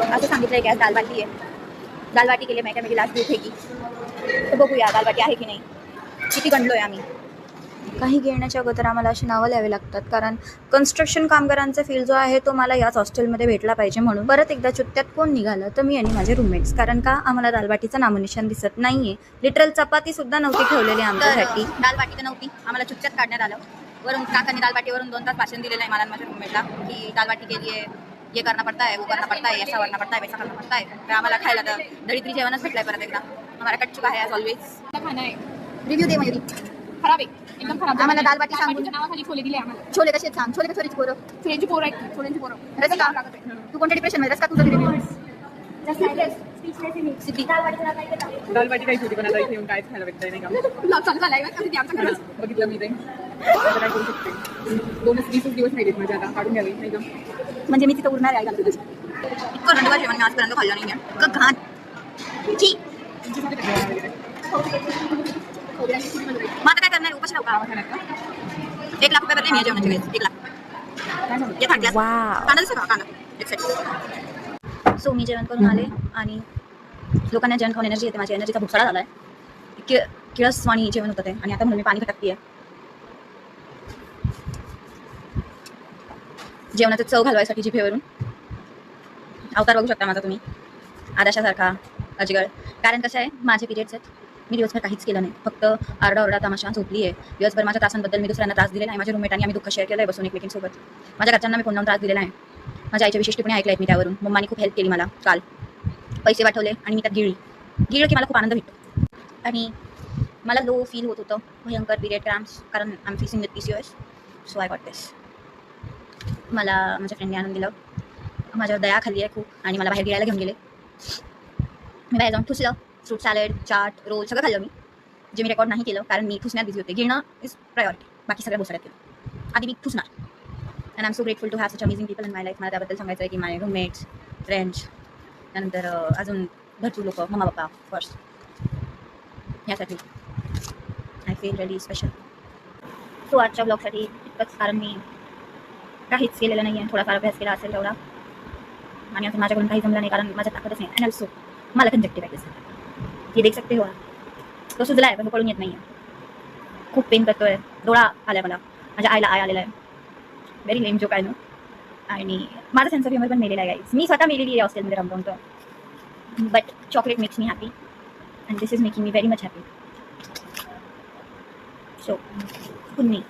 असं सांगितलं की आज दाल बाटी आहे. दाल बाटी केली मैं मेरी लास्ट डे थे की, तर बघूया दाल बाटी आहे की नाही. किती गणलोय आम्ही. काही घेण्याच्या अगोदर आम्हाला अशी नावं लिहावी लागतात, कारण कन्स्ट्रक्शन कामगारांचा फील्ड जो आहे तो मला याच हॉस्टेलमध्ये भेटला पाहिजे म्हणून. परत एकदा चुत्त्यात कोण निघालं तर मी आणि माझे रूममेट्स, कारण का आम्हाला दालबाटीचं नामोनिशान दिसत नाहीये. लिटरल चपाती सुद्धा नव्हती ठेवलेली आमच्यासाठी. दाल बाटी तर नव्हती, आम्हाला चुत्त्यात काढण्यात आलं. वरून काकांनी दाल बाटीवरून 2 तास भाषण दिलेलं आहे मला माझ्या रूममेटला, की दाल बाटी केली आहे, ये करना पड़ता है, वो करना पड़ता है, ऐसा करना पड़ता है, वैसा करना पड़ता है. तर आम्हाला खायला तर दळित्री जेवणच भेटलंय परत एकदा. आम्हाला कट चुका है ॲज ऑलवेज. खाना आहे रिव्ह्यू दे मयुरी. खराब आहे, एकदम खराब. आम्हाला दाल बाटी सांगून नावाखाली छोले दिले आम्हाला. छोले कसे सांग. छोले का छोरीची पोरं? छोल्यांची पोरं आहेत, छोल्यांची पोरं. रस का? तू कोणत्या डिप्रेशन मध्ये? रस का तुझं रिव्ह्यू? दाल बाटी काहीच होती, पण आता इथे येऊन काहीच खायला भेटतंय नाही का. ब्लॉग चालू झालाय का कधी आमच्या घरात? बघितलं मी ते, आता काय करू शकते. 20-20 दिवस राहिलेत माझे, आता काढून घ्यावे नाही का. म्हणजे मी तिथं उरणार आहे का तुझी? इतकं रंडवा जेवण मी आजपर्यंत खाल्लं नाही आहे. इतकं घाण. छी. मग आता काय करणार? उपाशी राहू का? 1 लाख रुपये भरले मी या जेवणाचे वेळेस. 1 लाख. हे फाटल्यास. कांदा दिसतो का? कांदा. एक्सेप्ट. सो मी जेवण करून आले आणि लोकांना जेवण खाऊन एनर्जी येते. माझी एनर्जीचा भुसाडा झाला आहे. किळसवाणी जेवण होतं ते, आणि आता म्हणून मी पाणी टाकते आहे. जेवणाचं चव घालवायसाठी जिभेवरून अवतार बघू शकता माझा तुम्ही, आदाशासारखा अजगर. कारण कसं आहे, माझे पिरियड्स आहेत. मी दिवसभर काहीच केलं नाही, फक्त आरडाओरडा तमाशा झोपली आहे. दिवसभर माझ्या तासांबद्दल मी दुसऱ्यांना त्रास दिलेला आहे. माझ्या रूममेटांनी आम्ही दुःख शेअर केलं आहे बसून एकमेकींसोबत. माझ्या घरच्यांना मी फोन लावून त्रास दिलेला आहे. माझ्या आईच्या विशिष्टपणे ऐकलं आहे मी त्यावरून. मम्मानी खूप हेल्प केली मला. काल पैसे पाठवले आणि मी त्यात गिळलं की मला खूप आनंद भेटतो. आणि मला लो फील होत होतं, भयंकर पिरियड क्रॅम्प्स, कारण I am facing with PCOS. So I got this. मला माझ्या फ्रेंडने आणून दिलं. माझ्यावर दया खाल्ली आहे खूप, आणि मला बाहेर गिळायला घेऊन गेले. मी बाहेर जाऊन ठुसलं. फ्रूट सॅलड, चाट, रोल सगळं खाल्लं मी, जे मी रेकॉर्ड नाही केलं कारण मी ठुसण्यात बिझी होते. गिळणं इज प्रायोरिटी, बाकी सगळ्या भोसड्यात केलं. आधी मी ठुसणार. And I am so grateful to have such amazing people in my life. मला त्याबद्दल सांगायचं आहे की माय रूममेट्स, फ्रेंड्स, त्यानंतर अजून भरपूर लोक, मम्मा पप्पा फर्स्ट. यासाठी I feel really special. So आजच्या ब्लॉगसाठी इतकंच, कारण मी काहीच केलेलं नाही आहे. थोडाफार अभ्यास केला असेल तेवढा, आणि असं माझ्याकडून काही जमलं नाही कारण माझ्या ताकदच नाही. अँड ऑल्सो मला कंजक्टिव्हायटिस आहे. हे देख सकते हो, तो सुजला आहे पण तो कळून येत नाही आहे. खूप पेन करतोय. डोळा आलाय मला, माझ्या आईला आलेला आहे. Very lame joke I know. आणि माझा सेन्स ऑफ ह्युमर पण मेलेला आहे गाईज. मी स्वतः मेलेली आहे हॉस्टेलमध्ये रमवून. But chocolate makes me happy, and this is making me very much happy. So good me.